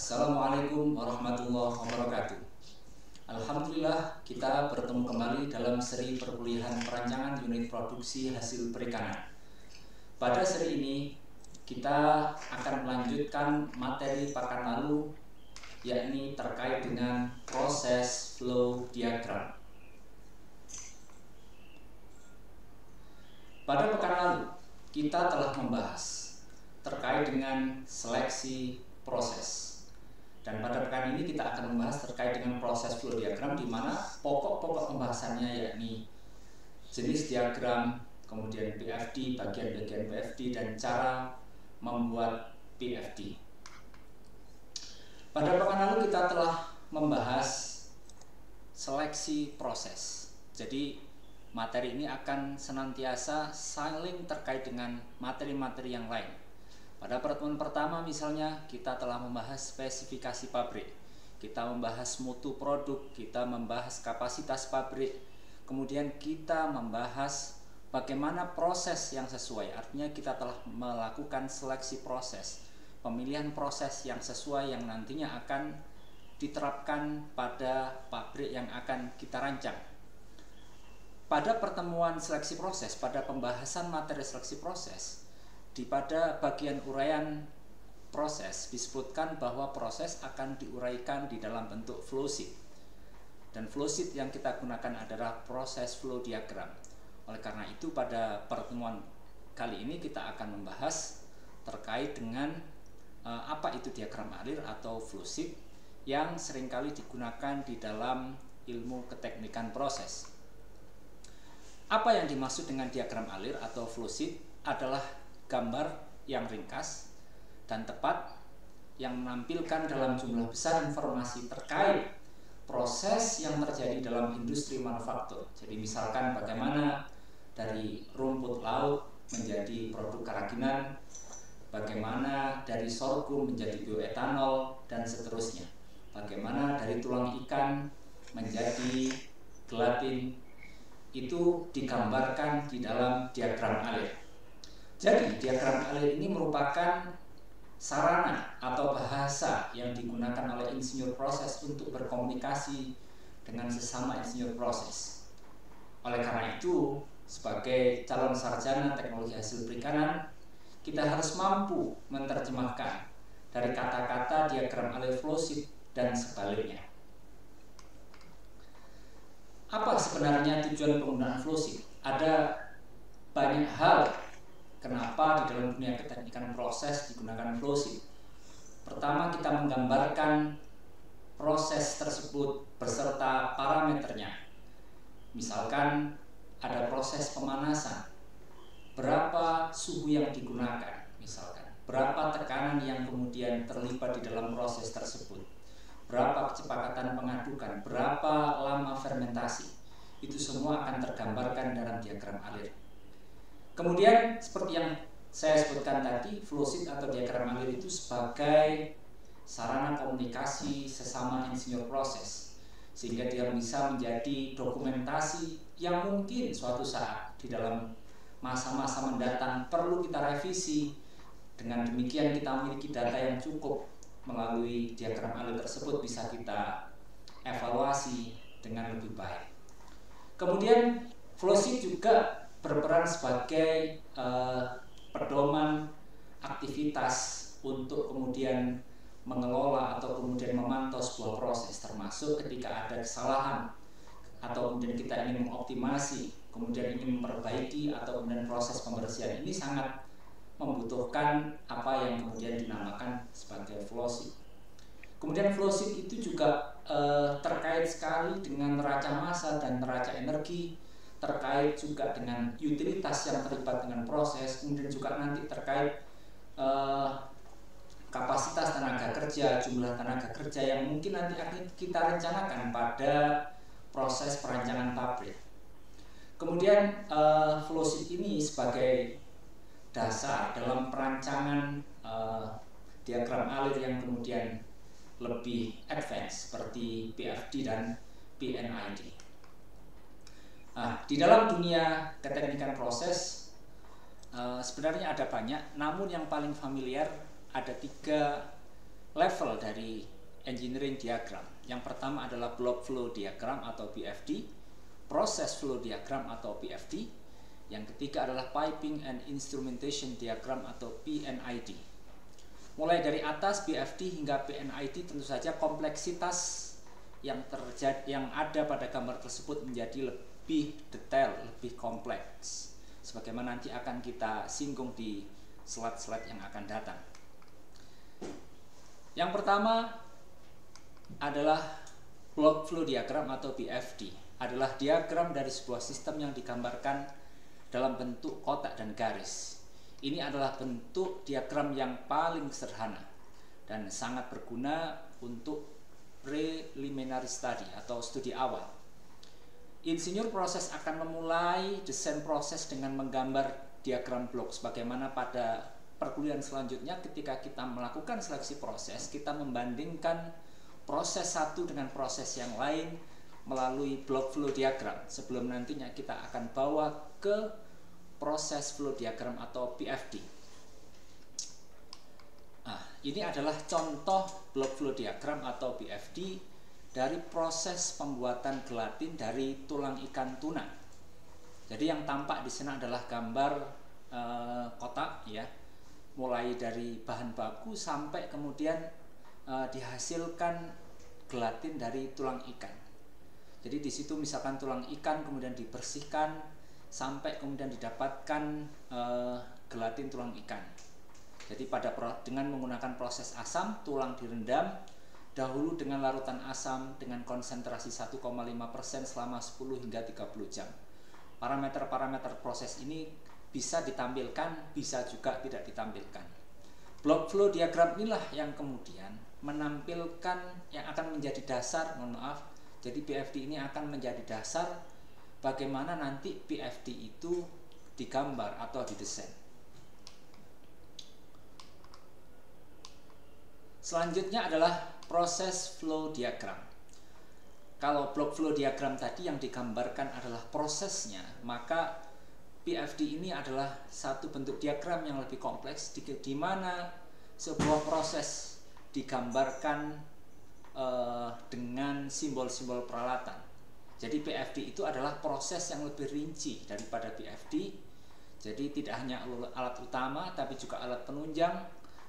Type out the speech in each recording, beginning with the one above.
Assalamualaikum warahmatullahi wabarakatuh. Alhamdulillah kita bertemu kembali dalam seri perkuliahan perancangan unit produksi hasil perikanan. Pada seri ini kita akan melanjutkan materi pekan lalu, yakni terkait dengan proses flow diagram. Pada pekan lalu kita telah membahas terkait dengan seleksi proses. Dan pada pekan ini kita akan membahas terkait dengan proses flow diagram, di mana pokok-pokok pembahasannya yakni jenis diagram, kemudian PFD, bagian-bagian PFD, dan cara membuat PFD. Pada pekan lalu kita telah membahas seleksi proses. Jadi materi ini akan senantiasa saling terkait dengan materi-materi yang lain. Pada pertemuan pertama misalnya kita telah membahas spesifikasi pabrik, kita membahas mutu produk, kita membahas kapasitas pabrik, kemudian kita membahas bagaimana proses yang sesuai. Artinya kita telah melakukan seleksi proses, pemilihan proses yang sesuai yang nantinya akan diterapkan pada pabrik yang akan kita rancang. Pada pertemuan seleksi proses, pada pembahasan materi seleksi proses, pada bagian uraian proses disebutkan bahwa proses akan diuraikan di dalam bentuk flowsheet, dan flowsheet yang kita gunakan adalah proses flow diagram. Oleh karena itu pada pertemuan kali ini kita akan membahas terkait dengan apa itu diagram alir atau flowsheet yang seringkali digunakan di dalam ilmu keteknikan proses. Apa yang dimaksud dengan diagram alir atau flowsheet adalah gambar yang ringkas dan tepat yang menampilkan dalam jumlah besar informasi terkait proses yang terjadi dalam industri manufaktur. Jadi misalkan bagaimana dari rumput laut menjadi produk kerajinan, bagaimana dari sorghum menjadi bioetanol, dan seterusnya. Bagaimana dari tulang ikan menjadi gelatin, itu digambarkan di dalam diagram alir. Jadi diagram alir ini merupakan sarana atau bahasa yang digunakan oleh insinyur proses untuk berkomunikasi dengan sesama insinyur proses. Oleh karena itu, sebagai calon sarjana teknologi hasil perikanan, kita harus mampu menerjemahkan dari kata-kata diagram alir flowsheet dan sebaliknya. Apa sebenarnya tujuan penggunaan flowsheet? Ada banyak hal kenapa di dalam dunia keteknikan proses digunakan flowsheet. Pertama, kita menggambarkan proses tersebut beserta parameternya. Misalkan ada proses pemanasan, berapa suhu yang digunakan, misalkan berapa tekanan yang kemudian terlibat di dalam proses tersebut, berapa kecepatan pengadukan, berapa lama fermentasi. Itu semua akan tergambarkan dalam diagram alir. Kemudian seperti yang saya sebutkan tadi, flowsheet atau diagram alir itu sebagai sarana komunikasi sesama insinyur proses, sehingga dia bisa menjadi dokumentasi yang mungkin suatu saat di dalam masa-masa mendatang perlu kita revisi. Dengan demikian kita memiliki data yang cukup, melalui diagram alir tersebut bisa kita evaluasi dengan lebih baik. Kemudian flowsheet juga berperan sebagai pedoman aktivitas untuk kemudian mengelola atau kemudian memantau sebuah proses, termasuk ketika ada kesalahan atau kemudian kita ingin mengoptimasi, kemudian ingin memperbaiki atau kemudian proses pembersihan. Ini sangat membutuhkan apa yang kemudian dinamakan sebagai flowsheet. Kemudian flowsheet itu juga terkait sekali dengan neraca massa dan neraca energi, terkait juga dengan utilitas yang terlibat dengan proses, kemudian juga nanti terkait kapasitas tenaga kerja, jumlah tenaga kerja yang mungkin nanti akan kita rencanakan pada proses perancangan pabrik. Kemudian flowsheet ini sebagai dasar dalam perancangan diagram alir yang kemudian lebih advance seperti PFD dan PNID. Nah, di dalam dunia keteknikan proses sebenarnya ada banyak, namun yang paling familiar ada 3 level dari engineering diagram. Yang pertama adalah block flow diagram atau BFD, process flow diagram atau PFD. Yang ketiga adalah piping and instrumentation diagram atau PNID. Mulai dari atas BFD hingga PNID tentu saja kompleksitas yang ada pada gambar tersebut menjadi lebih detail, lebih kompleks. Sebagaimana nanti akan kita singgung di slide-slide yang akan datang. Yang pertama adalah block flow diagram atau BFD. Adalah diagram dari sebuah sistem yang digambarkan dalam bentuk kotak dan garis. Ini adalah bentuk diagram yang paling sederhana dan sangat berguna untuk preliminary study atau studi awal. Insinyur proses akan memulai desain proses dengan menggambar diagram blok, sebagaimana pada perkuliahan selanjutnya ketika kita melakukan seleksi proses, kita membandingkan proses satu dengan proses yang lain melalui block flow diagram sebelum nantinya kita akan bawa ke proses flow diagram atau PFD. Nah, ini adalah contoh block flow diagram atau BFD dari proses pembuatan gelatin dari tulang ikan tuna. Jadi yang tampak di sana adalah gambar kotak ya, mulai dari bahan baku sampai kemudian dihasilkan gelatin dari tulang ikan. Jadi di situ misalkan tulang ikan kemudian dibersihkan sampai kemudian didapatkan gelatin tulang ikan. Jadi dengan menggunakan proses asam, tulang direndam dahulu dengan larutan asam dengan konsentrasi 1,5% selama 10 hingga 30 jam. Parameter-parameter proses ini bisa ditampilkan, bisa juga tidak ditampilkan. Block flow diagram inilah yang kemudian menampilkan yang akan menjadi dasar, jadi BFD ini akan menjadi dasar bagaimana nanti BFD itu digambar atau didesain. Selanjutnya adalah proses flow diagram. Kalau block flow diagram tadi yang digambarkan adalah prosesnya, maka BFD ini adalah satu bentuk diagram yang lebih kompleks di mana sebuah proses digambarkan dengan simbol-simbol peralatan. Jadi BFD itu adalah proses yang lebih rinci daripada BFD. Jadi tidak hanya alat utama tapi juga alat penunjang,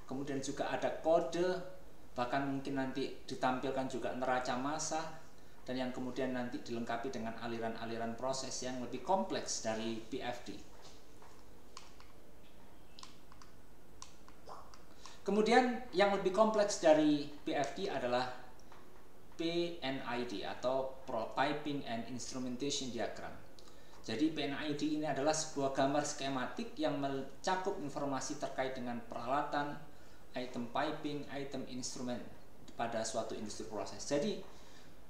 kemudian juga ada kode, bahkan mungkin nanti ditampilkan juga neraca massa, dan yang kemudian nanti dilengkapi dengan aliran-aliran proses yang lebih kompleks dari BFD. Kemudian yang lebih kompleks dari BFD adalah PNID atau Piping and Instrumentation Diagram. Jadi PNID ini adalah sebuah gambar skematik yang mencakup informasi terkait dengan peralatan, item piping, item instrumen pada suatu industri proses. Jadi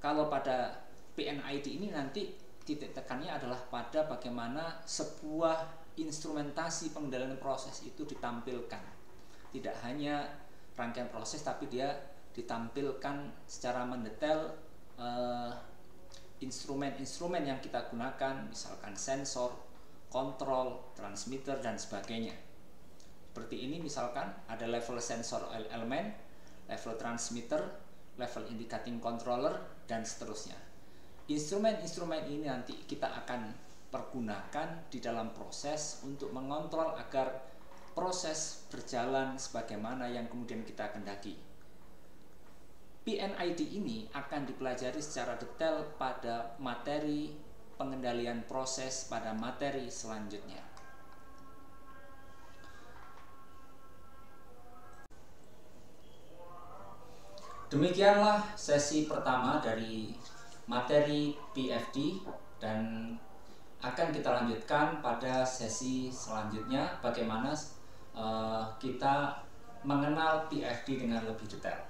kalau pada PNID ini nanti titik tekannya adalah pada bagaimana sebuah instrumentasi pengendalian proses itu ditampilkan. Tidak hanya rangkaian proses tapi dia ditampilkan secara mendetail instrumen-instrumen yang kita gunakan, misalkan sensor, kontrol, transmitter, dan sebagainya. Seperti ini misalkan ada level sensor elemen, level transmitter, level indicating controller, dan seterusnya. Instrumen-instrumen ini nanti kita akan pergunakan di dalam proses untuk mengontrol agar proses berjalan sebagaimana yang kemudian kita kendaki. PNID ini akan dipelajari secara detail pada materi pengendalian proses pada materi selanjutnya. Demikianlah sesi pertama dari materi PFD, dan akan kita lanjutkan pada sesi selanjutnya bagaimana kita mengenal PFD dengan lebih detail.